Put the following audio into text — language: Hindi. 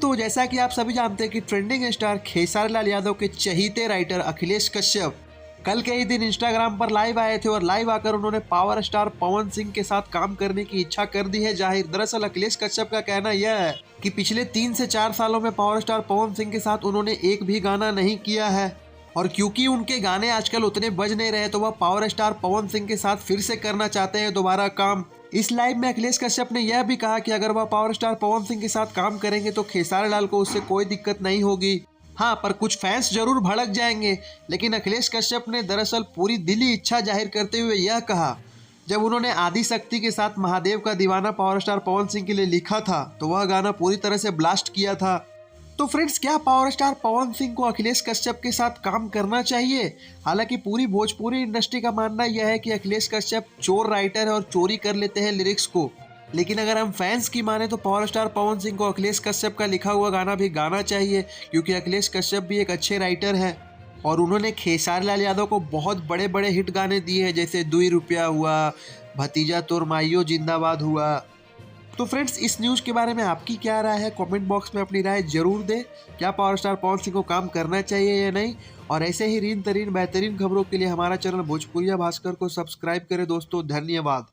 दोस्तों, जैसा कि आप सभी जानते हैं कि ट्रेंडिंग स्टार खेसारी लाल यादव के चहीते राइटर अखिलेश कश्यप कल के ही दिन इंस्टाग्राम पर लाइव आए थे और लाइव आकर उन्होंने पावर स्टार पवन सिंह के साथ काम करने की इच्छा कर दी है जाहिर। दरअसल अखिलेश कश्यप का कहना यह है कि पिछले 3 से 4 सालों में पावर स्टार पवन सिंह के साथ उन्होंने एक भी गाना नहीं किया है और क्योंकि उनके गाने आजकल उतने बज नहीं रहे तो वह पावर स्टार पवन सिंह के साथ फिर से करना चाहते हैं दोबारा काम। इस लाइव में अखिलेश कश्यप ने यह भी कहा कि अगर वह पावर स्टार पवन सिंह के साथ काम करेंगे तो खेसारी लाल को उससे कोई दिक्कत नहीं होगी। हाँ, पर कुछ फैंस जरूर भड़क जाएंगे, लेकिन अखिलेश कश्यप ने दरअसल पूरी दिली इच्छा जाहिर करते हुए यह कहा, जब उन्होंने आदि शक्ति के साथ महादेव का दीवाना पावर स्टार पवन सिंह के लिए लिखा था तो वह गाना पूरी तरह से ब्लास्ट किया था। तो फ्रेंड्स, क्या पावर स्टार पवन सिंह को अखिलेश कश्यप के साथ काम करना चाहिए? हालांकि पूरी भोजपुरी इंडस्ट्री का मानना यह है कि अखिलेश कश्यप चोर राइटर है और चोरी कर लेते हैं लिरिक्स को, लेकिन अगर हम फैंस की माने तो पावर स्टार पवन सिंह को अखिलेश कश्यप का लिखा हुआ गाना भी गाना चाहिए, क्योंकि अखिलेश कश्यप भी एक अच्छे राइटर हैं और उन्होंने खेसारी लाल यादव को बहुत बड़े बड़े हिट गाने दिए हैं, जैसे 2 रुपया हुआ, भतीजा तोर माइयो जिंदाबाद हुआ। तो फ्रेंड्स, इस न्यूज़ के बारे में आपकी क्या राय है? कमेंट बॉक्स में अपनी राय जरूर दें। क्या पावर स्टार पवन सिंह को काम करना चाहिए या नहीं? और ऐसे ही रीन तरीन बेहतरीन खबरों के लिए हमारा चैनल भोजपुरिया भास्कर को सब्सक्राइब करें दोस्तों। धन्यवाद।